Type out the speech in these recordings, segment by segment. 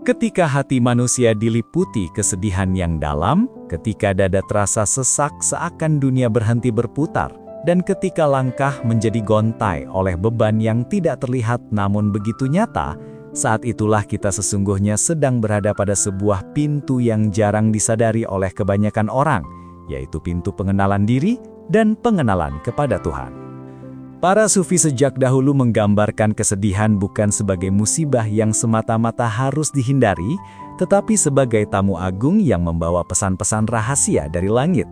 Ketika hati manusia diliputi kesedihan yang dalam, ketika dada terasa sesak seakan dunia berhenti berputar, dan ketika langkah menjadi gontai oleh beban yang tidak terlihat namun begitu nyata, saat itulah kita sesungguhnya sedang berada pada sebuah pintu yang jarang disadari oleh kebanyakan orang, yaitu pintu pengenalan diri dan pengenalan kepada Tuhan. Para sufi sejak dahulu menggambarkan kesedihan bukan sebagai musibah yang semata-mata harus dihindari, tetapi sebagai tamu agung yang membawa pesan-pesan rahasia dari langit.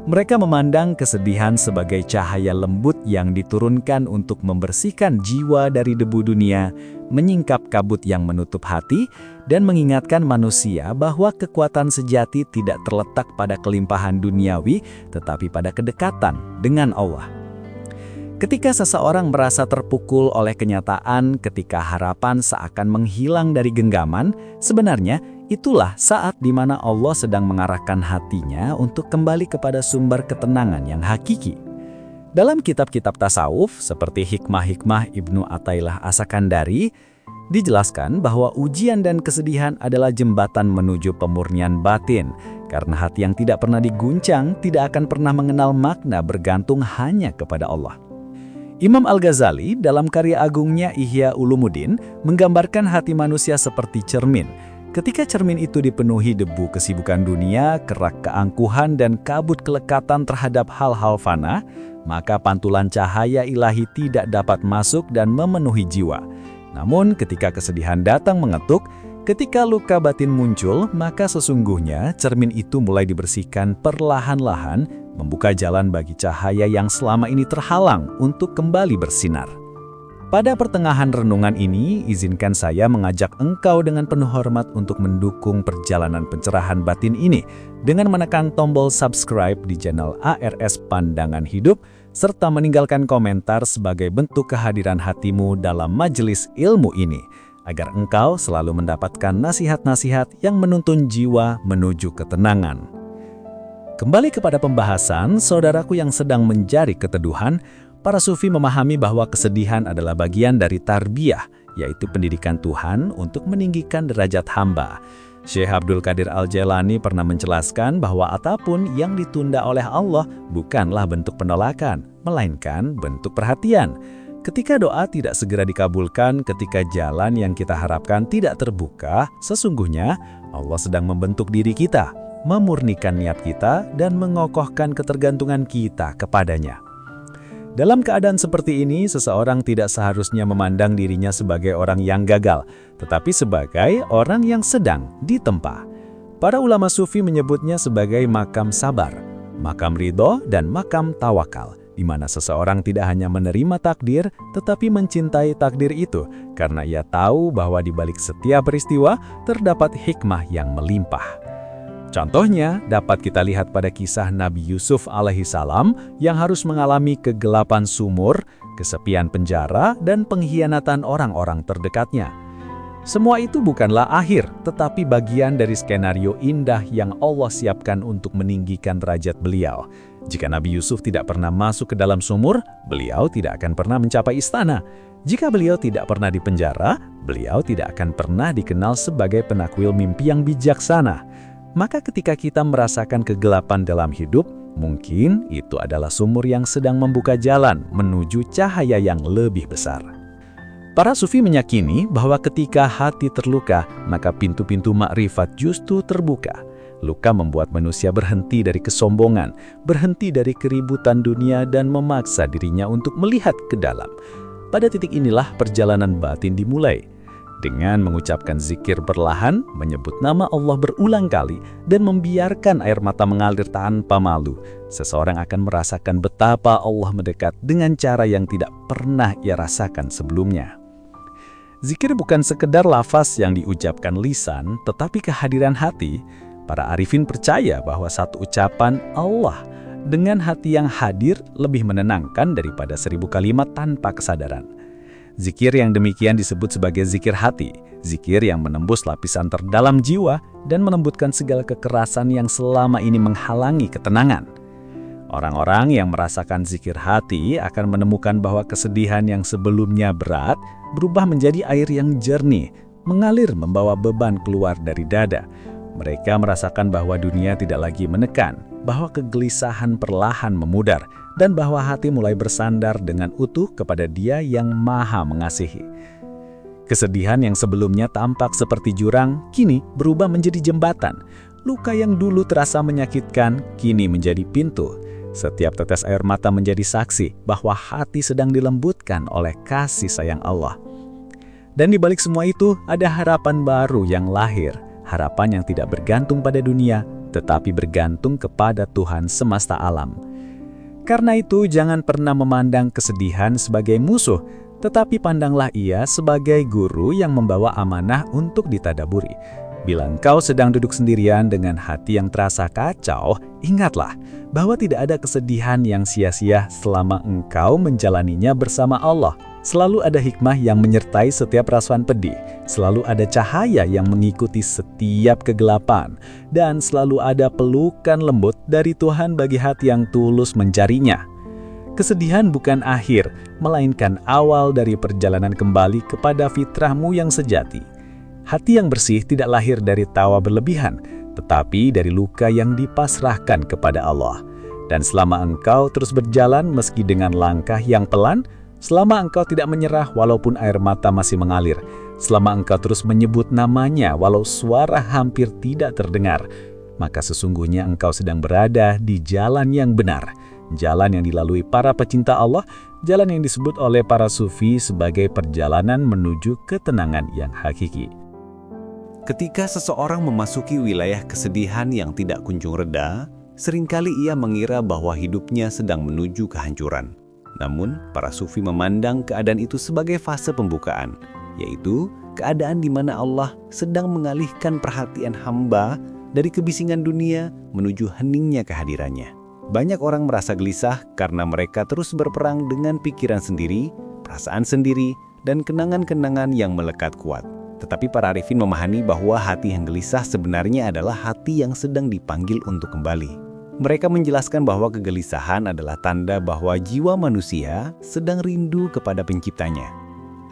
Mereka memandang kesedihan sebagai cahaya lembut yang diturunkan untuk membersihkan jiwa dari debu dunia, menyingkap kabut yang menutup hati, dan mengingatkan manusia bahwa kekuatan sejati tidak terletak pada kelimpahan duniawi, tetapi pada kedekatan dengan Allah. Ketika seseorang merasa terpukul oleh kenyataan, ketika harapan seakan menghilang dari genggaman, sebenarnya itulah saat di mana Allah sedang mengarahkan hatinya untuk kembali kepada sumber ketenangan yang hakiki. Dalam kitab-kitab tasawuf seperti Hikmah-Hikmah Ibnu Athaillah As-Sakandari, dijelaskan bahwa ujian dan kesedihan adalah jembatan menuju pemurnian batin, karena hati yang tidak pernah diguncang tidak akan pernah mengenal makna bergantung hanya kepada Allah. Imam Al-Ghazali dalam karya agungnya Ihya Ulumuddin menggambarkan hati manusia seperti cermin. Ketika cermin itu dipenuhi debu kesibukan dunia, kerak keangkuhan dan kabut kelekatan terhadap hal-hal fana, maka pantulan cahaya ilahi tidak dapat masuk dan memenuhi jiwa. Namun ketika kesedihan datang mengetuk, ketika luka batin muncul, maka sesungguhnya cermin itu mulai dibersihkan perlahan-lahan, membuka jalan bagi cahaya yang selama ini terhalang untuk kembali bersinar. Pada pertengahan renungan ini, izinkan saya mengajak engkau dengan penuh hormat untuk mendukung perjalanan pencerahan batin ini dengan menekan tombol subscribe di channel ARS Pandangan Hidup, serta meninggalkan komentar sebagai bentuk kehadiran hatimu dalam majelis ilmu ini, agar engkau selalu mendapatkan nasihat-nasihat yang menuntun jiwa menuju ketenangan. Kembali kepada pembahasan, saudaraku yang sedang mencari keteduhan, para sufi memahami bahwa kesedihan adalah bagian dari tarbiyah, yaitu pendidikan Tuhan untuk meninggikan derajat hamba. Syekh Abdul Qadir Al-Jailani pernah menjelaskan bahwa apapun yang ditunda oleh Allah bukanlah bentuk penolakan, melainkan bentuk perhatian. Ketika doa tidak segera dikabulkan, ketika jalan yang kita harapkan tidak terbuka, sesungguhnya Allah sedang membentuk diri kita, memurnikan niat kita, dan mengokohkan ketergantungan kita kepadanya. Dalam keadaan seperti ini, seseorang tidak seharusnya memandang dirinya sebagai orang yang gagal, tetapi sebagai orang yang sedang ditempa. Para ulama sufi menyebutnya sebagai makam sabar, makam ridho, dan makam tawakal, di mana seseorang tidak hanya menerima takdir, tetapi mencintai takdir itu, karena ia tahu bahwa di balik setiap peristiwa terdapat hikmah yang melimpah. Contohnya dapat kita lihat pada kisah Nabi Yusuf alaihissalam yang harus mengalami kegelapan sumur, kesepian penjara, dan pengkhianatan orang-orang terdekatnya. Semua itu bukanlah akhir, tetapi bagian dari skenario indah yang Allah siapkan untuk meninggikan derajat beliau. Jika Nabi Yusuf tidak pernah masuk ke dalam sumur, beliau tidak akan pernah mencapai istana. Jika beliau tidak pernah dipenjara, beliau tidak akan pernah dikenal sebagai penakwil mimpi yang bijaksana. Maka ketika kita merasakan kegelapan dalam hidup, mungkin itu adalah sumur yang sedang membuka jalan menuju cahaya yang lebih besar. Para sufi meyakini bahwa ketika hati terluka, maka pintu-pintu makrifat justru terbuka. Luka membuat manusia berhenti dari kesombongan, berhenti dari keributan dunia, dan memaksa dirinya untuk melihat ke dalam. Pada titik inilah perjalanan batin dimulai. Dengan mengucapkan zikir perlahan, menyebut nama Allah berulang kali, dan membiarkan air mata mengalir tanpa malu, seseorang akan merasakan betapa Allah mendekat dengan cara yang tidak pernah ia rasakan sebelumnya. Zikir bukan sekedar lafaz yang diucapkan lisan, tetapi kehadiran hati. Para arifin percaya bahwa satu ucapan Allah dengan hati yang hadir lebih menenangkan daripada 1000 kalimat tanpa kesadaran. Zikir yang demikian disebut sebagai zikir hati, zikir yang menembus lapisan terdalam jiwa dan melembutkan segala kekerasan yang selama ini menghalangi ketenangan. Orang-orang yang merasakan zikir hati akan menemukan bahwa kesedihan yang sebelumnya berat berubah menjadi air yang jernih, mengalir membawa beban keluar dari dada. Mereka merasakan bahwa dunia tidak lagi menekan, bahwa kegelisahan perlahan memudar, dan bahwa hati mulai bersandar dengan utuh kepada Dia yang Maha Mengasihi. Kesedihan yang sebelumnya tampak seperti jurang, kini berubah menjadi jembatan. Luka yang dulu terasa menyakitkan, kini menjadi pintu. Setiap tetes air mata menjadi saksi bahwa hati sedang dilembutkan oleh kasih sayang Allah. Dan di balik semua itu, ada harapan baru yang lahir. Harapan yang tidak bergantung pada dunia, tetapi bergantung kepada Tuhan semesta alam. Karena itu, jangan pernah memandang kesedihan sebagai musuh, tetapi pandanglah ia sebagai guru yang membawa amanah untuk ditadaburi. Bila engkau sedang duduk sendirian dengan hati yang terasa kacau, ingatlah bahwa tidak ada kesedihan yang sia-sia selama engkau menjalaninya bersama Allah. Selalu ada hikmah yang menyertai setiap rasuan pedih, selalu ada cahaya yang mengikuti setiap kegelapan, dan selalu ada pelukan lembut dari Tuhan bagi hati yang tulus mencarinya. Kesedihan bukan akhir, melainkan awal dari perjalanan kembali kepada fitrahmu yang sejati. Hati yang bersih tidak lahir dari tawa berlebihan, tetapi dari luka yang dipasrahkan kepada Allah. Dan selama engkau terus berjalan meski dengan langkah yang pelan, selama engkau tidak menyerah walaupun air mata masih mengalir, selama engkau terus menyebut namanya walau suara hampir tidak terdengar, maka sesungguhnya engkau sedang berada di jalan yang benar, jalan yang dilalui para pecinta Allah, jalan yang disebut oleh para sufi sebagai perjalanan menuju ketenangan yang hakiki. Ketika seseorang memasuki wilayah kesedihan yang tidak kunjung reda, seringkali ia mengira bahwa hidupnya sedang menuju kehancuran. Namun, para sufi memandang keadaan itu sebagai fase pembukaan, yaitu keadaan di mana Allah sedang mengalihkan perhatian hamba dari kebisingan dunia menuju heningnya kehadirannya. Banyak orang merasa gelisah karena mereka terus berperang dengan pikiran sendiri, perasaan sendiri, dan kenangan-kenangan yang melekat kuat. Tetapi para arifin memahami bahwa hati yang gelisah sebenarnya adalah hati yang sedang dipanggil untuk kembali. Mereka menjelaskan bahwa kegelisahan adalah tanda bahwa jiwa manusia sedang rindu kepada penciptanya.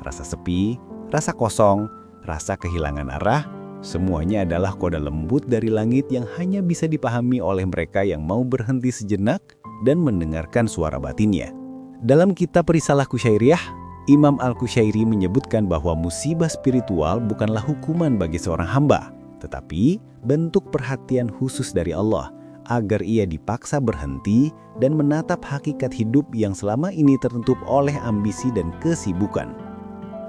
Rasa sepi, rasa kosong, rasa kehilangan arah, semuanya adalah kode lembut dari langit yang hanya bisa dipahami oleh mereka yang mau berhenti sejenak dan mendengarkan suara batinnya. Dalam kitab Risalah Qusyairiyah, Imam Al-Qusyairi menyebutkan bahwa musibah spiritual bukanlah hukuman bagi seorang hamba, tetapi bentuk perhatian khusus dari Allah, agar ia dipaksa berhenti dan menatap hakikat hidup yang selama ini tertutup oleh ambisi dan kesibukan.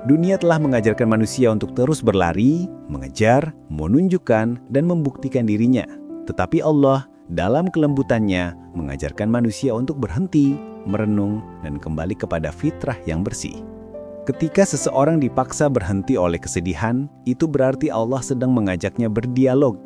Dunia telah mengajarkan manusia untuk terus berlari, mengejar, menunjukkan, dan membuktikan dirinya. Tetapi Allah, dalam kelembutannya, mengajarkan manusia untuk berhenti, merenung, dan kembali kepada fitrah yang bersih. Ketika seseorang dipaksa berhenti oleh kesedihan, itu berarti Allah sedang mengajaknya berdialog.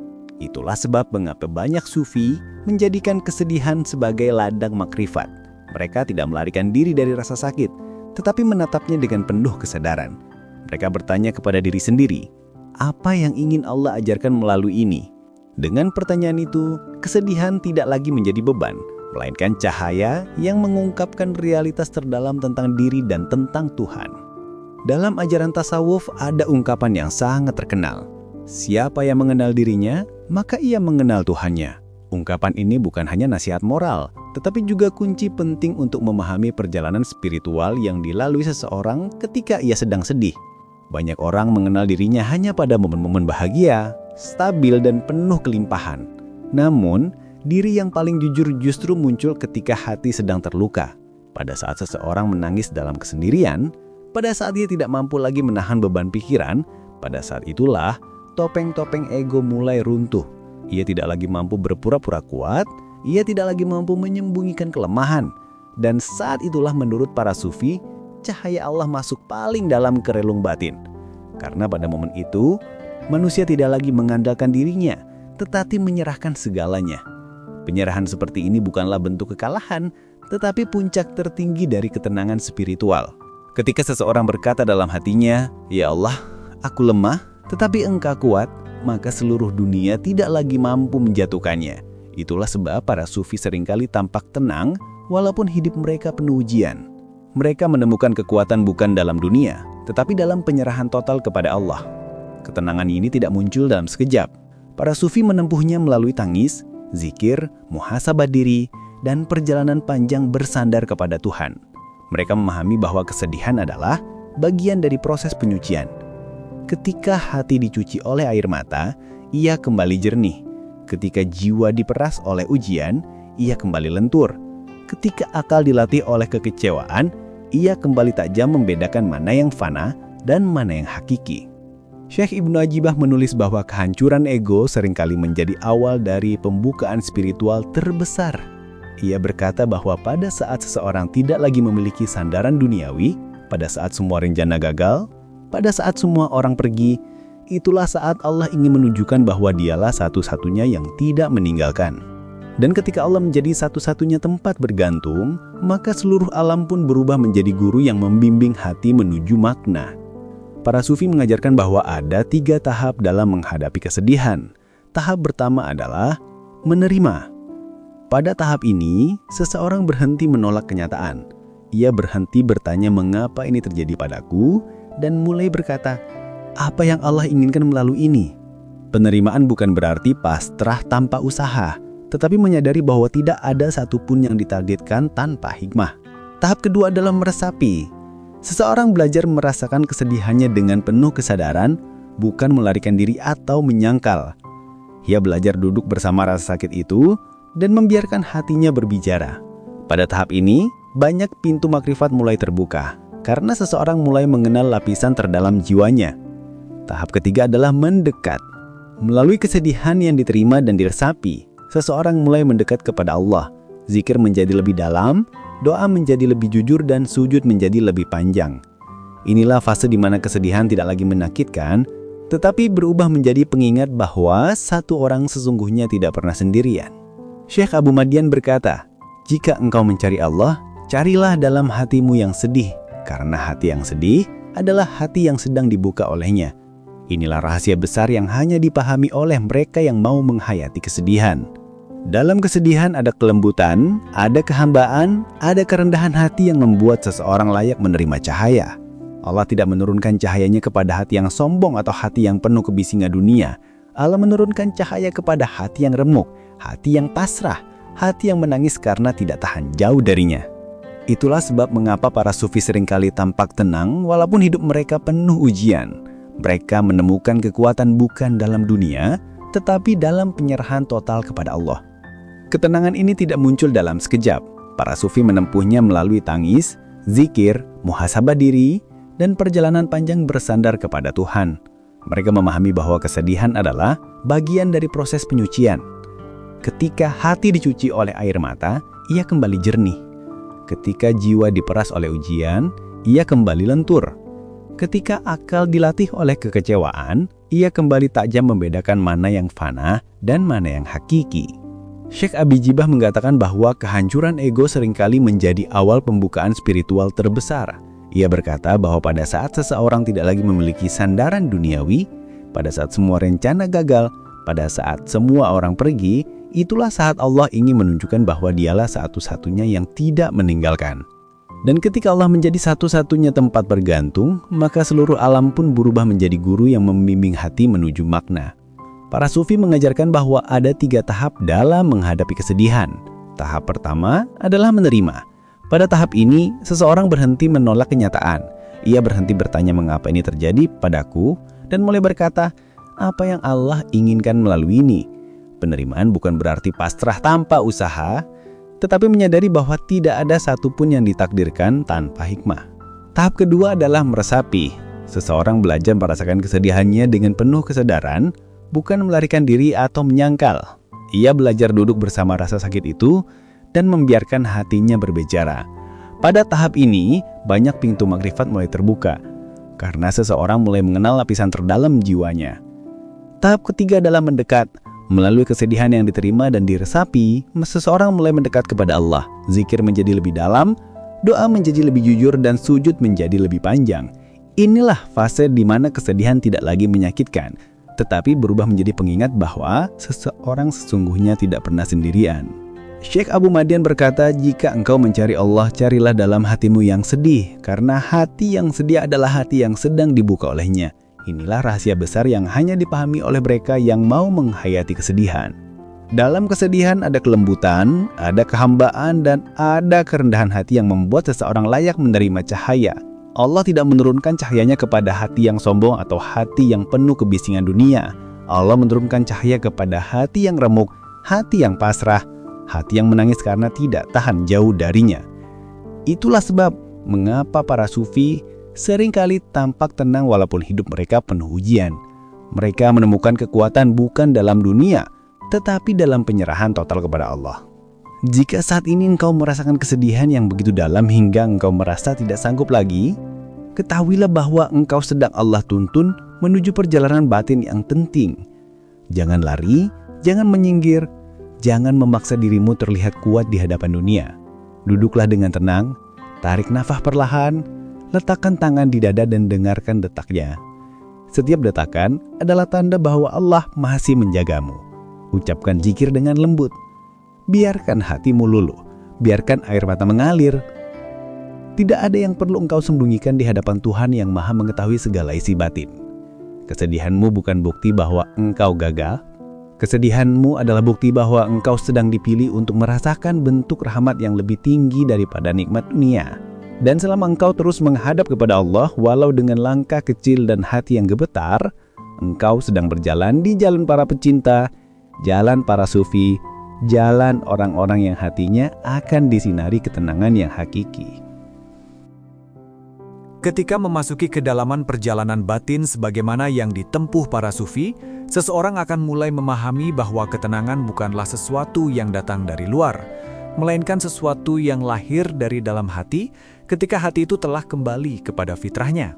Itulah sebab mengapa banyak sufi menjadikan kesedihan sebagai ladang makrifat. Mereka tidak melarikan diri dari rasa sakit, tetapi menatapnya dengan penuh kesadaran. Mereka bertanya kepada diri sendiri, apa yang ingin Allah ajarkan melalui ini? Dengan pertanyaan itu, kesedihan tidak lagi menjadi beban, melainkan cahaya yang mengungkapkan realitas terdalam tentang diri dan tentang Tuhan. Dalam ajaran tasawuf ada ungkapan yang sangat terkenal. Siapa yang mengenal dirinya, maka ia mengenal Tuhannya. Ungkapan ini bukan hanya nasihat moral, tetapi juga kunci penting untuk memahami perjalanan spiritual yang dilalui seseorang ketika ia sedang sedih. Banyak orang mengenal dirinya hanya pada momen-momen bahagia, stabil, dan penuh kelimpahan. Namun, diri yang paling jujur justru muncul ketika hati sedang terluka. Pada saat seseorang menangis dalam kesendirian, pada saat dia tidak mampu lagi menahan beban pikiran, pada saat itulah topeng-topeng ego mulai runtuh. Ia tidak lagi mampu berpura-pura kuat, ia tidak lagi mampu menyembunyikan kelemahan. Dan saat itulah menurut para sufi, cahaya Allah masuk paling dalam ke relung batin. Karena pada momen itu, manusia tidak lagi mengandalkan dirinya, tetapi menyerahkan segalanya. Penyerahan seperti ini bukanlah bentuk kekalahan, tetapi puncak tertinggi dari ketenangan spiritual. Ketika seseorang berkata dalam hatinya, "Ya Allah, aku lemah, tetapi Engkau kuat," maka seluruh dunia tidak lagi mampu menjatuhkannya. Itulah sebab para sufi seringkali tampak tenang, walaupun hidup mereka penuh ujian. Mereka menemukan kekuatan bukan dalam dunia, tetapi dalam penyerahan total kepada Allah. Ketenangan ini tidak muncul dalam sekejap. Para sufi menempuhnya melalui tangis, zikir, muhasabah diri, dan perjalanan panjang bersandar kepada Tuhan. Mereka memahami bahwa kesedihan adalah bagian dari proses penyucian. Ketika hati dicuci oleh air mata, ia kembali jernih. Ketika jiwa diperas oleh ujian, ia kembali lentur. Ketika akal dilatih oleh kekecewaan, ia kembali tajam membedakan mana yang fana dan mana yang hakiki. Syekh Ibnu Ajibah menulis bahwa kehancuran ego seringkali menjadi awal dari pembukaan spiritual terbesar. Ia berkata bahwa pada saat seseorang tidak lagi memiliki sandaran duniawi, pada saat semua rencana gagal, pada saat semua orang pergi, itulah saat Allah ingin menunjukkan bahwa dialah satu-satunya yang tidak meninggalkan. Dan ketika Allah menjadi satu-satunya tempat bergantung, maka seluruh alam pun berubah menjadi guru yang membimbing hati menuju makna. Para sufi mengajarkan bahwa ada 3 tahap dalam menghadapi kesedihan. Tahap pertama adalah menerima. Pada tahap ini, seseorang berhenti menolak kenyataan. Ia berhenti bertanya mengapa ini terjadi padaku, dan mulai berkata, apa yang Allah inginkan melalui ini? Penerimaan bukan berarti pasrah tanpa usaha, tetapi menyadari bahwa tidak ada satupun yang ditargetkan tanpa hikmah. Tahap kedua adalah meresapi. Seseorang belajar merasakan kesedihannya dengan penuh kesadaran, bukan melarikan diri atau menyangkal. Ia belajar duduk bersama rasa sakit itu dan membiarkan hatinya berbicara. Pada tahap ini, banyak pintu makrifat mulai terbuka, karena seseorang mulai mengenal lapisan terdalam jiwanya. Tahap ketiga adalah mendekat. Melalui kesedihan yang diterima dan diresapi, seseorang mulai mendekat kepada Allah. Zikir menjadi lebih dalam, doa menjadi lebih jujur, dan sujud menjadi lebih panjang. Inilah fase di mana kesedihan tidak lagi menyakitkan, tetapi berubah menjadi pengingat bahwa satu orang sesungguhnya tidak pernah sendirian. Syekh Abu Madian berkata, jika engkau mencari Allah, carilah dalam hatimu yang sedih, karena hati yang sedih adalah hati yang sedang dibuka olehnya. Inilah rahasia besar yang hanya dipahami oleh mereka yang mau menghayati kesedihan. Dalam kesedihan ada kelembutan, ada kehambaan, ada kerendahan hati yang membuat seseorang layak menerima cahaya. Allah tidak menurunkan cahayanya kepada hati yang sombong atau hati yang penuh kebisingan dunia. Allah menurunkan cahaya kepada hati yang remuk, hati yang pasrah, hati yang menangis karena tidak tahan jauh darinya. Itulah sebab mengapa para sufi seringkali tampak tenang walaupun hidup mereka penuh ujian. Mereka menemukan kekuatan bukan dalam dunia, tetapi dalam penyerahan total kepada Allah. Ketenangan ini tidak muncul dalam sekejap. Para sufi menempuhnya melalui tangis, zikir, muhasabah diri, dan perjalanan panjang bersandar kepada Tuhan. Mereka memahami bahwa kesedihan adalah bagian dari proses penyucian. Ketika hati dicuci oleh air mata, ia kembali jernih. Ketika jiwa diperas oleh ujian, ia kembali lentur. Ketika akal dilatih oleh kekecewaan, ia kembali tajam membedakan mana yang fana dan mana yang hakiki. Syekh Abi Jibah mengatakan bahwa kehancuran ego seringkali menjadi awal pembukaan spiritual terbesar. Ia berkata bahwa pada saat seseorang tidak lagi memiliki sandaran duniawi, pada saat semua rencana gagal, pada saat semua orang pergi, itulah saat Allah ingin menunjukkan bahwa dialah satu-satunya yang tidak meninggalkan. Dan ketika Allah menjadi satu-satunya tempat bergantung, maka seluruh alam pun berubah menjadi guru yang membimbing hati menuju makna. Para sufi mengajarkan bahwa ada 3 tahap dalam menghadapi kesedihan. Tahap pertama adalah menerima. Pada tahap ini, seseorang berhenti menolak kenyataan. Ia berhenti bertanya mengapa ini terjadi padaku, dan mulai berkata, apa yang Allah inginkan melalui ini? Penerimaan bukan berarti pasrah tanpa usaha, tetapi menyadari bahwa tidak ada satupun yang ditakdirkan tanpa hikmah. Tahap kedua adalah meresapi. Seseorang belajar merasakan kesedihannya dengan penuh kesadaran, bukan melarikan diri atau menyangkal. Ia belajar duduk bersama rasa sakit itu dan membiarkan hatinya berbicara. Pada tahap ini, banyak pintu makrifat mulai terbuka, karena seseorang mulai mengenal lapisan terdalam jiwanya. Tahap ketiga adalah mendekat. Melalui kesedihan yang diterima dan diresapi, seseorang mulai mendekat kepada Allah. Zikir menjadi lebih dalam, doa menjadi lebih jujur, dan sujud menjadi lebih panjang. Inilah fase di mana kesedihan tidak lagi menyakitkan, tetapi berubah menjadi pengingat bahwa seseorang sesungguhnya tidak pernah sendirian. Syekh Abu Madian berkata, jika engkau mencari Allah, carilah dalam hatimu yang sedih, karena hati yang sedih adalah hati yang sedang dibuka olehnya. Inilah rahasia besar yang hanya dipahami oleh mereka yang mau menghayati kesedihan. Dalam kesedihan ada kelembutan, ada kehambaan, dan ada kerendahan hati yang membuat seseorang layak menerima cahaya. Allah tidak menurunkan cahayanya kepada hati yang sombong atau hati yang penuh kebisingan dunia. Allah menurunkan cahaya kepada hati yang remuk, hati yang pasrah, hati yang menangis karena tidak tahan jauh darinya. Itulah sebab mengapa para sufi seringkali tampak tenang walaupun hidup mereka penuh ujian. Mereka menemukan kekuatan bukan dalam dunia, tetapi dalam penyerahan total kepada Allah. Jika saat ini engkau merasakan kesedihan yang begitu dalam hingga engkau merasa tidak sanggup lagi, ketahuilah bahwa engkau sedang Allah tuntun menuju perjalanan batin yang penting. Jangan lari, jangan menyinggir, jangan memaksa dirimu terlihat kuat di hadapan dunia. Duduklah dengan tenang, tarik nafas perlahan, letakkan tangan di dada dan dengarkan detaknya. Setiap detakan adalah tanda bahwa Allah masih menjagamu. Ucapkan zikir dengan lembut. Biarkan hatimu luluh. Biarkan air mata mengalir. Tidak ada yang perlu engkau sembunyikan di hadapan Tuhan yang Maha mengetahui segala isi batin. Kesedihanmu bukan bukti bahwa engkau gagal. Kesedihanmu adalah bukti bahwa engkau sedang dipilih untuk merasakan bentuk rahmat yang lebih tinggi daripada nikmat dunia. Dan selama engkau terus menghadap kepada Allah, walau dengan langkah kecil dan hati yang gemetar, engkau sedang berjalan di jalan para pecinta, jalan para sufi, jalan orang-orang yang hatinya akan disinari ketenangan yang hakiki. Ketika memasuki kedalaman perjalanan batin sebagaimana yang ditempuh para sufi, seseorang akan mulai memahami bahwa ketenangan bukanlah sesuatu yang datang dari luar, melainkan sesuatu yang lahir dari dalam hati ketika hati itu telah kembali kepada fitrahnya.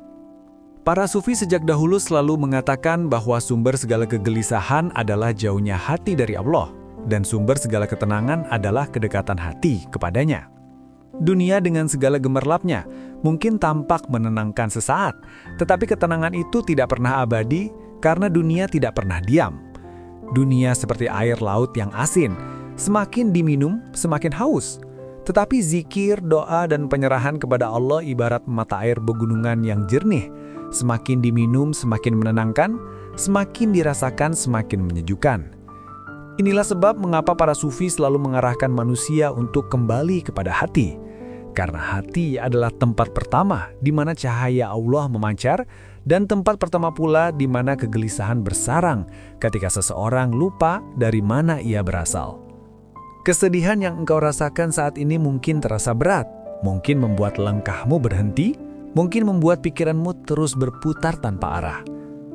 Para sufi sejak dahulu selalu mengatakan bahwa sumber segala kegelisahan adalah jauhnya hati dari Allah, dan sumber segala ketenangan adalah kedekatan hati kepadanya. Dunia dengan segala gemerlapnya mungkin tampak menenangkan sesaat, tetapi ketenangan itu tidak pernah abadi karena dunia tidak pernah diam. Dunia seperti air laut yang asin, semakin diminum semakin haus. Tetapi zikir, doa, dan penyerahan kepada Allah ibarat mata air pegunungan yang jernih. Semakin diminum semakin menenangkan, semakin dirasakan semakin menyejukkan. Inilah sebab mengapa para sufi selalu mengarahkan manusia untuk kembali kepada hati. Karena hati adalah tempat pertama di mana cahaya Allah memancar dan tempat pertama pula di mana kegelisahan bersarang ketika seseorang lupa dari mana ia berasal. Kesedihan yang engkau rasakan saat ini mungkin terasa berat, mungkin membuat langkahmu berhenti, mungkin membuat pikiranmu terus berputar tanpa arah.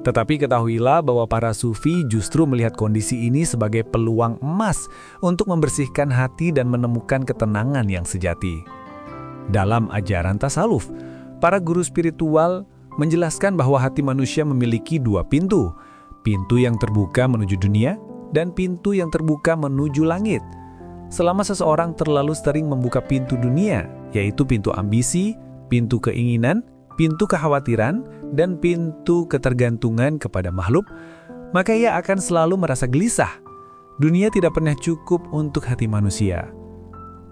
Tetapi ketahuilah bahwa para sufi justru melihat kondisi ini sebagai peluang emas untuk membersihkan hati dan menemukan ketenangan yang sejati. Dalam ajaran tasawuf, para guru spiritual menjelaskan bahwa hati manusia memiliki dua pintu, pintu yang terbuka menuju dunia dan pintu yang terbuka menuju langit. Selama seseorang terlalu sering membuka pintu dunia, yaitu pintu ambisi, pintu keinginan, pintu kekhawatiran, dan pintu ketergantungan kepada makhluk, maka ia akan selalu merasa gelisah. Dunia tidak pernah cukup untuk hati manusia.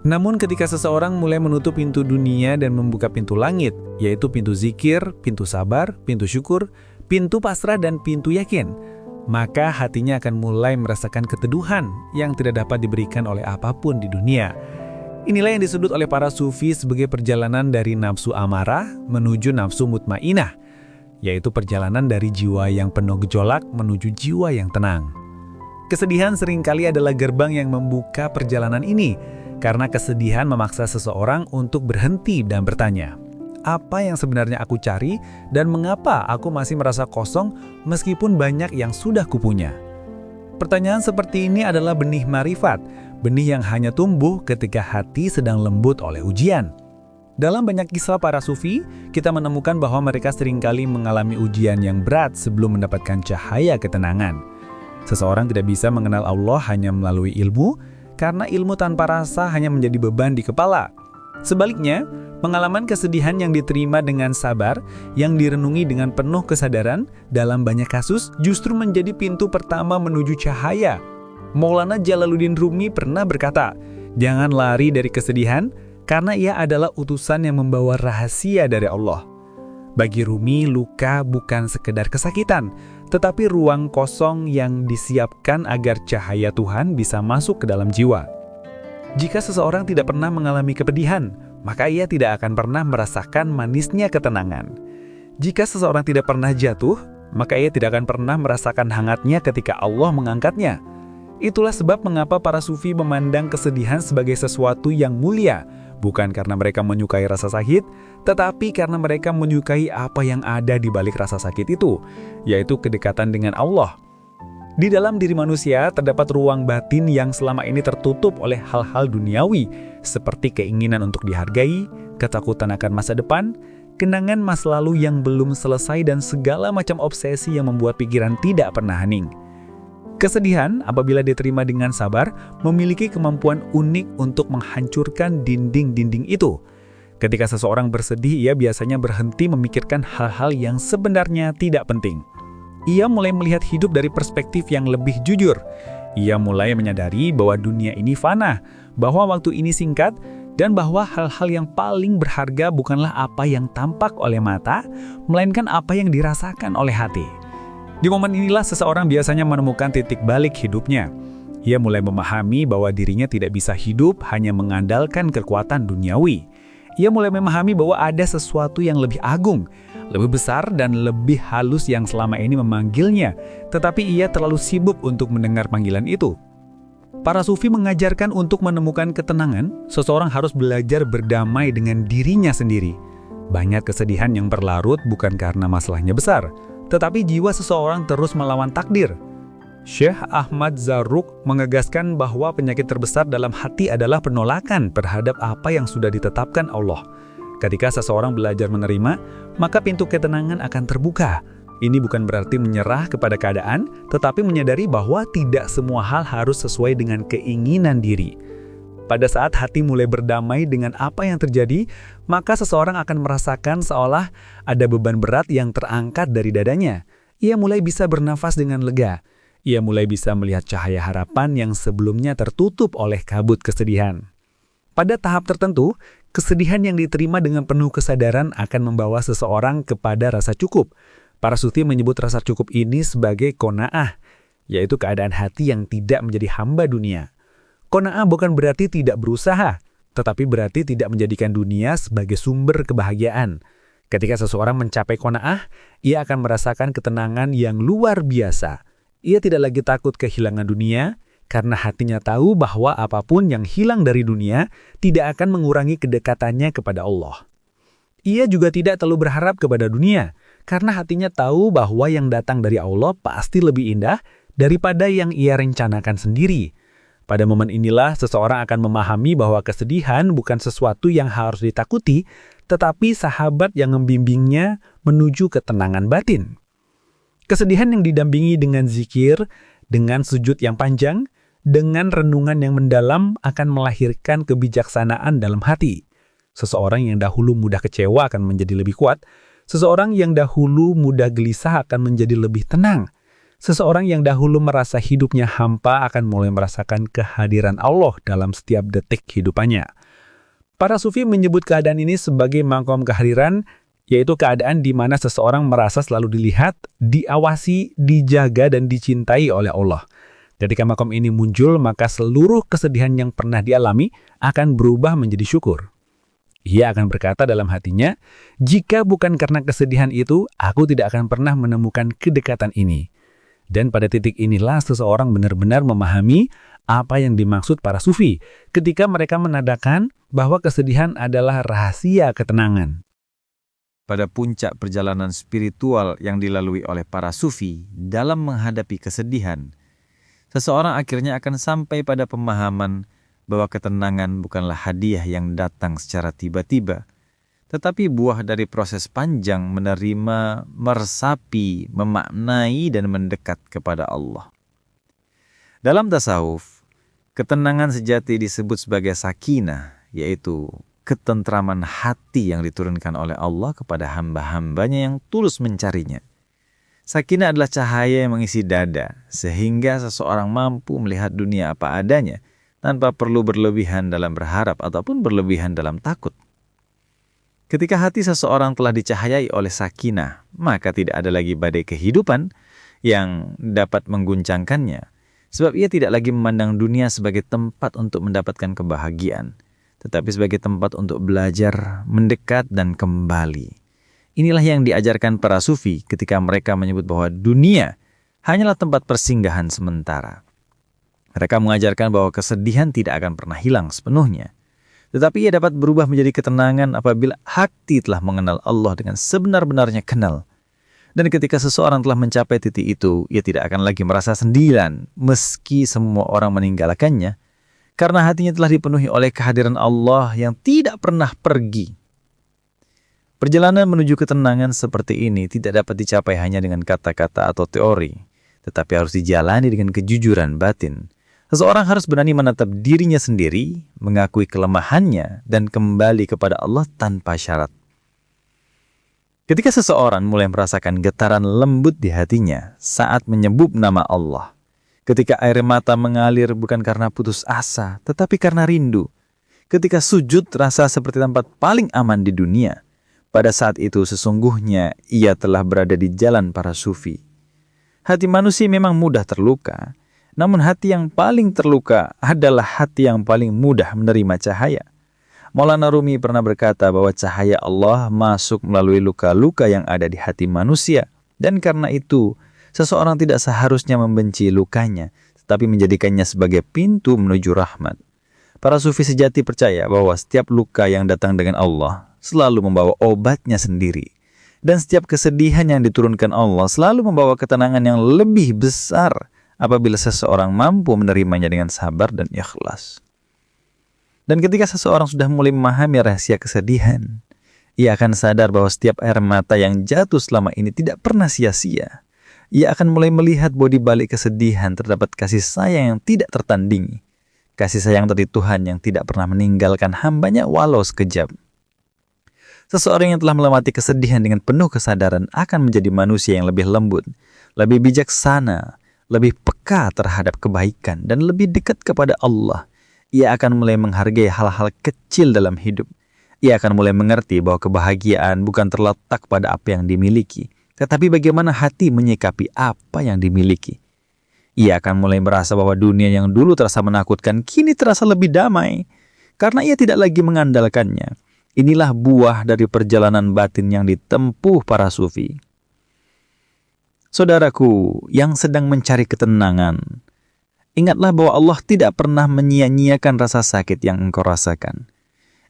Namun ketika seseorang mulai menutup pintu dunia dan membuka pintu langit, yaitu pintu zikir, pintu sabar, pintu syukur, pintu pasrah, dan pintu yakin, maka hatinya akan mulai merasakan keteduhan yang tidak dapat diberikan oleh apapun di dunia. Inilah yang disebut oleh para sufi sebagai perjalanan dari nafsu amarah menuju nafsu mutmainah, yaitu perjalanan dari jiwa yang penuh gejolak menuju jiwa yang tenang. Kesedihan seringkali adalah gerbang yang membuka perjalanan ini, karena kesedihan memaksa seseorang untuk berhenti dan bertanya, apa yang sebenarnya aku cari dan mengapa aku masih merasa kosong meskipun banyak yang sudah kupunya? Pertanyaan seperti ini adalah benih marifat, benih yang hanya tumbuh ketika hati sedang lembut oleh ujian. Dalam banyak kisah para sufi, kita menemukan bahwa mereka seringkali mengalami ujian yang berat sebelum mendapatkan cahaya ketenangan. Seseorang tidak bisa mengenal Allah hanya melalui ilmu, karena ilmu tanpa rasa hanya menjadi beban di kepala. Sebaliknya, pengalaman kesedihan yang diterima dengan sabar, yang direnungi dengan penuh kesadaran, dalam banyak kasus justru menjadi pintu pertama menuju cahaya. Maulana Jalaluddin Rumi pernah berkata, jangan lari dari kesedihan, karena ia adalah utusan yang membawa rahasia dari Allah. Bagi Rumi, luka bukan sekedar kesakitan, tetapi ruang kosong yang disiapkan agar cahaya Tuhan bisa masuk ke dalam jiwa. Jika seseorang tidak pernah mengalami kepedihan, maka ia tidak akan pernah merasakan manisnya ketenangan. Jika seseorang tidak pernah jatuh, maka ia tidak akan pernah merasakan hangatnya ketika Allah mengangkatnya. Itulah sebab mengapa para sufi memandang kesedihan sebagai sesuatu yang mulia, bukan karena mereka menyukai rasa sakit, tetapi karena mereka menyukai apa yang ada di balik rasa sakit itu, yaitu kedekatan dengan Allah. Di dalam diri manusia terdapat ruang batin yang selama ini tertutup oleh hal-hal duniawi, seperti keinginan untuk dihargai, ketakutan akan masa depan, kenangan masa lalu yang belum selesai, dan segala macam obsesi yang membuat pikiran tidak pernah hening. Kesedihan, apabila diterima dengan sabar, memiliki kemampuan unik untuk menghancurkan dinding-dinding itu. Ketika seseorang bersedih, ia biasanya berhenti memikirkan hal-hal yang sebenarnya tidak penting. Ia mulai melihat hidup dari perspektif yang lebih jujur. Ia mulai menyadari bahwa dunia ini fana, bahwa waktu ini singkat, dan bahwa hal-hal yang paling berharga bukanlah apa yang tampak oleh mata, melainkan apa yang dirasakan oleh hati. Di momen inilah seseorang biasanya menemukan titik balik hidupnya. Ia mulai memahami bahwa dirinya tidak bisa hidup hanya mengandalkan kekuatan duniawi. Ia mulai memahami bahwa ada sesuatu yang lebih agung, lebih besar dan lebih halus yang selama ini memanggilnya, tetapi ia terlalu sibuk untuk mendengar panggilan itu. Para sufi mengajarkan untuk menemukan ketenangan, seseorang harus belajar berdamai dengan dirinya sendiri. Banyak kesedihan yang berlarut bukan karena masalahnya besar, tetapi jiwa seseorang terus melawan takdir. Syekh Ahmad Zarruq mengegaskan bahwa penyakit terbesar dalam hati adalah penolakan terhadap apa yang sudah ditetapkan Allah. Ketika seseorang belajar menerima, maka pintu ketenangan akan terbuka. Ini bukan berarti menyerah kepada keadaan, tetapi menyadari bahwa tidak semua hal harus sesuai dengan keinginan diri. Pada saat hati mulai berdamai dengan apa yang terjadi, maka seseorang akan merasakan seolah ada beban berat yang terangkat dari dadanya. Ia mulai bisa bernafas dengan lega. Ia mulai bisa melihat cahaya harapan yang sebelumnya tertutup oleh kabut kesedihan. Pada tahap tertentu, kesedihan yang diterima dengan penuh kesadaran akan membawa seseorang kepada rasa cukup. Para sufi menyebut rasa cukup ini sebagai qanaah, yaitu keadaan hati yang tidak menjadi hamba dunia. Qanaah bukan berarti tidak berusaha, tetapi berarti tidak menjadikan dunia sebagai sumber kebahagiaan. Ketika seseorang mencapai qanaah, ia akan merasakan ketenangan yang luar biasa. Ia tidak lagi takut kehilangan dunia, karena hatinya tahu bahwa apapun yang hilang dari dunia tidak akan mengurangi kedekatannya kepada Allah. Ia juga tidak terlalu berharap kepada dunia, karena hatinya tahu bahwa yang datang dari Allah pasti lebih indah daripada yang ia rencanakan sendiri. Pada momen inilah seseorang akan memahami bahwa kesedihan bukan sesuatu yang harus ditakuti, tetapi sahabat yang membimbingnya menuju ketenangan batin. Kesedihan yang didampingi dengan zikir, dengan sujud yang panjang, dengan renungan yang mendalam akan melahirkan kebijaksanaan dalam hati. Seseorang yang dahulu mudah kecewa akan menjadi lebih kuat. Seseorang yang dahulu mudah gelisah akan menjadi lebih tenang. Seseorang yang dahulu merasa hidupnya hampa akan mulai merasakan kehadiran Allah dalam setiap detik hidupannya. Para sufi menyebut keadaan ini sebagai maqam kehadiran, yaitu keadaan di mana seseorang merasa selalu dilihat, diawasi, dijaga, dan dicintai oleh Allah. Ketika maqam ini muncul, maka seluruh kesedihan yang pernah dialami akan berubah menjadi syukur. Ia akan berkata dalam hatinya, jika bukan karena kesedihan itu, aku tidak akan pernah menemukan kedekatan ini. Dan pada titik inilah seseorang benar-benar memahami apa yang dimaksud para sufi ketika mereka menandakan bahwa kesedihan adalah rahasia ketenangan. Pada puncak perjalanan spiritual yang dilalui oleh para sufi dalam menghadapi kesedihan, seseorang akhirnya akan sampai pada pemahaman bahwa ketenangan bukanlah hadiah yang datang secara tiba-tiba, tetapi buah dari proses panjang menerima, meresapi, memaknai, dan mendekat kepada Allah. Dalam tasawuf, ketenangan sejati disebut sebagai sakinah, yaitu ketentraman hati yang diturunkan oleh Allah kepada hamba-hambanya yang tulus mencarinya. Sakinah adalah cahaya yang mengisi dada, sehingga seseorang mampu melihat dunia apa adanya, tanpa perlu berlebihan dalam berharap ataupun berlebihan dalam takut. Ketika hati seseorang telah dicahayai oleh sakinah, maka tidak ada lagi badai kehidupan yang dapat mengguncangkannya. Sebab ia tidak lagi memandang dunia sebagai tempat untuk mendapatkan kebahagiaan, tetapi sebagai tempat untuk belajar, mendekat, dan kembali. Inilah yang diajarkan para sufi ketika mereka menyebut bahwa dunia hanyalah tempat persinggahan sementara. Mereka mengajarkan bahwa kesedihan tidak akan pernah hilang sepenuhnya, tetapi ia dapat berubah menjadi ketenangan apabila hati telah mengenal Allah dengan sebenar-benarnya kenal. Dan ketika seseorang telah mencapai titik itu, ia tidak akan lagi merasa sendirian meski semua orang meninggalkannya, karena hatinya telah dipenuhi oleh kehadiran Allah yang tidak pernah pergi. Perjalanan menuju ketenangan seperti ini tidak dapat dicapai hanya dengan kata-kata atau teori, tetapi harus dijalani dengan kejujuran batin. Seseorang harus berani menatap dirinya sendiri, mengakui kelemahannya, dan kembali kepada Allah tanpa syarat. Ketika seseorang mulai merasakan getaran lembut di hatinya saat menyebut nama Allah, ketika air mata mengalir bukan karena putus asa, tetapi karena rindu, ketika sujud terasa seperti tempat paling aman di dunia, pada saat itu sesungguhnya ia telah berada di jalan para sufi. Hati manusia memang mudah terluka, namun hati yang paling terluka adalah hati yang paling mudah menerima cahaya. Maulana Rumi pernah berkata bahwa cahaya Allah masuk melalui luka-luka yang ada di hati manusia, dan karena itu seseorang tidak seharusnya membenci lukanya, tetapi menjadikannya sebagai pintu menuju rahmat. Para sufi sejati percaya bahwa setiap luka yang datang dengan Allah selalu membawa obatnya sendiri. Dan setiap kesedihan yang diturunkan Allah selalu membawa ketenangan yang lebih besar apabila seseorang mampu menerimanya dengan sabar dan ikhlas. Dan ketika seseorang sudah mulai memahami rahasia kesedihan, ia akan sadar bahwa setiap air mata yang jatuh selama ini tidak pernah sia-sia. Ia akan mulai melihat bahwa di balik kesedihan terdapat kasih sayang yang tidak tertandingi. Kasih sayang dari Tuhan yang tidak pernah meninggalkan hambanya walau sekejap. Seseorang yang telah melewati kesedihan dengan penuh kesadaran akan menjadi manusia yang lebih lembut, lebih bijaksana, lebih peka terhadap kebaikan, dan lebih dekat kepada Allah. Ia akan mulai menghargai hal-hal kecil dalam hidup. Ia akan mulai mengerti bahwa kebahagiaan bukan terletak pada apa yang dimiliki, tetapi bagaimana hati menyikapi apa yang dimiliki. Ia akan mulai merasa bahwa dunia yang dulu terasa menakutkan kini terasa lebih damai, karena ia tidak lagi mengandalkannya. Inilah buah dari perjalanan batin yang ditempuh para sufi. Saudaraku yang sedang mencari ketenangan, ingatlah bahwa Allah tidak pernah menyia-nyiakan rasa sakit yang engkau rasakan.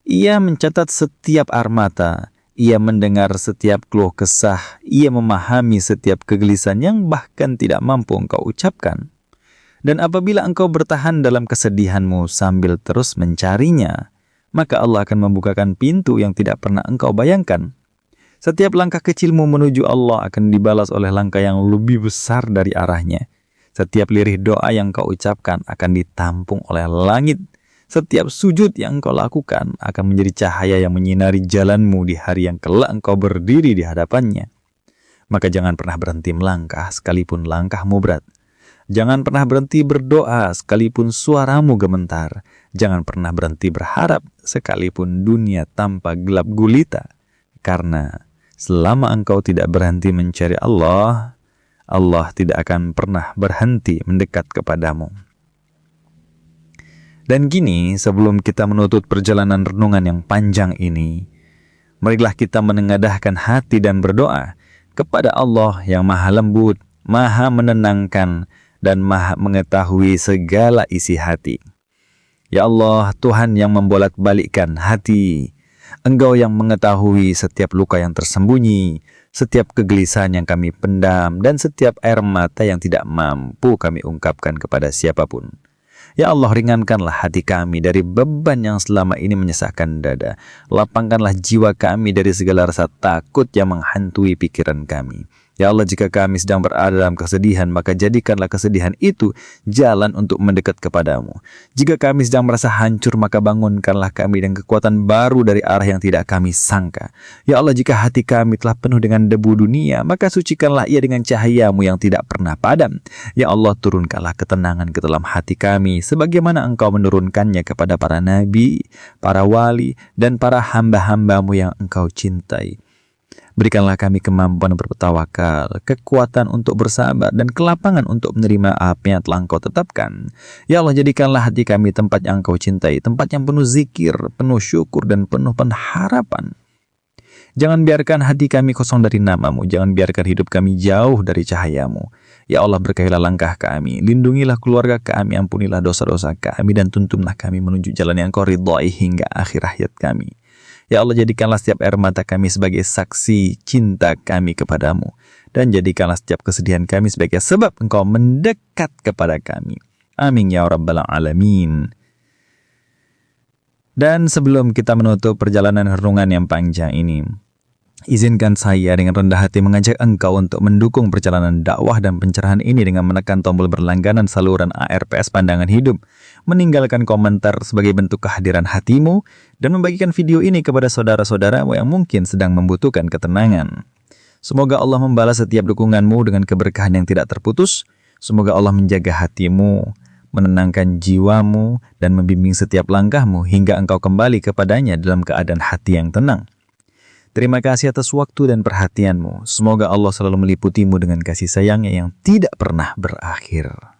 Ia mencatat setiap air mata, ia mendengar setiap keluh kesah, ia memahami setiap kegelisahan yang bahkan tidak mampu engkau ucapkan. Dan apabila engkau bertahan dalam kesedihanmu sambil terus mencarinya, maka Allah akan membukakan pintu yang tidak pernah engkau bayangkan. Setiap langkah kecilmu menuju Allah akan dibalas oleh langkah yang lebih besar dari arahnya. Setiap lirih doa yang kau ucapkan akan ditampung oleh langit. Setiap sujud yang engkau lakukan akan menjadi cahaya yang menyinari jalanmu di hari yang kelak engkau berdiri di hadapannya. Maka jangan pernah berhenti melangkah sekalipun langkahmu berat. Jangan pernah berhenti berdoa sekalipun suaramu gemetar. Jangan pernah berhenti berharap sekalipun dunia tampak gelap gulita. Karena selama engkau tidak berhenti mencari Allah, Allah tidak akan pernah berhenti mendekat kepadamu. Dan kini sebelum kita menutup perjalanan renungan yang panjang ini, marilah kita menengadahkan hati dan berdoa kepada Allah yang maha lembut, maha menenangkan, dan maha mengetahui segala isi hati. Ya Allah, Tuhan yang membolak-balikkan hati, Engkau yang mengetahui setiap luka yang tersembunyi, setiap kegelisahan yang kami pendam, dan setiap air mata yang tidak mampu kami ungkapkan kepada siapapun. Ya Allah, ringankanlah hati kami dari beban yang selama ini menyesakkan dada. Lapangkanlah jiwa kami dari segala rasa takut yang menghantui pikiran kami. Ya Allah, jika kami sedang berada dalam kesedihan, maka jadikanlah kesedihan itu jalan untuk mendekat kepadamu. Jika kami sedang merasa hancur, maka bangunkanlah kami dengan kekuatan baru dari arah yang tidak kami sangka. Ya Allah, jika hati kami telah penuh dengan debu dunia, maka sucikanlah ia dengan cahayamu yang tidak pernah padam. Ya Allah, turunkanlah ketenangan ke dalam hati kami, sebagaimana Engkau menurunkannya kepada para nabi, para wali, dan para hamba-hambamu yang Engkau cintai. Berikanlah kami kemampuan bertawakal, kekuatan untuk bersabar, dan kelapangan untuk menerima apa yang telah Engkau tetapkan. Ya Allah, jadikanlah hati kami tempat yang Engkau cintai, tempat yang penuh zikir, penuh syukur, dan penuh pengharapan. Jangan biarkan hati kami kosong dari nama-Mu, jangan biarkan hidup kami jauh dari cahaya-Mu. Ya Allah, berkahilah langkah kami, lindungilah keluarga kami, ampunilah dosa-dosa kami, dan tuntunlah kami menuju jalan yang Engkau ridhai hingga akhir hayat kami. Ya Allah, jadikanlah setiap air mata kami sebagai saksi cinta kami kepadamu. Dan jadikanlah setiap kesedihan kami sebagai sebab Engkau mendekat kepada kami. Amin ya Rabbal Alamin. Dan sebelum kita menutup perjalanan renungan yang panjang ini, izinkan saya dengan rendah hati mengajak engkau untuk mendukung perjalanan dakwah dan pencerahan ini dengan menekan tombol berlangganan saluran ARPS Pandangan Hidup, meninggalkan komentar sebagai bentuk kehadiran hatimu, dan membagikan video ini kepada saudara-saudaramu yang mungkin sedang membutuhkan ketenangan. Semoga Allah membalas setiap dukunganmu dengan keberkahan yang tidak terputus. Semoga Allah menjaga hatimu, menenangkan jiwamu, dan membimbing setiap langkahmu hingga engkau kembali kepadanya dalam keadaan hati yang tenang. Terima kasih atas waktu dan perhatianmu. Semoga Allah selalu meliputimu dengan kasih sayangnya yang tidak pernah berakhir.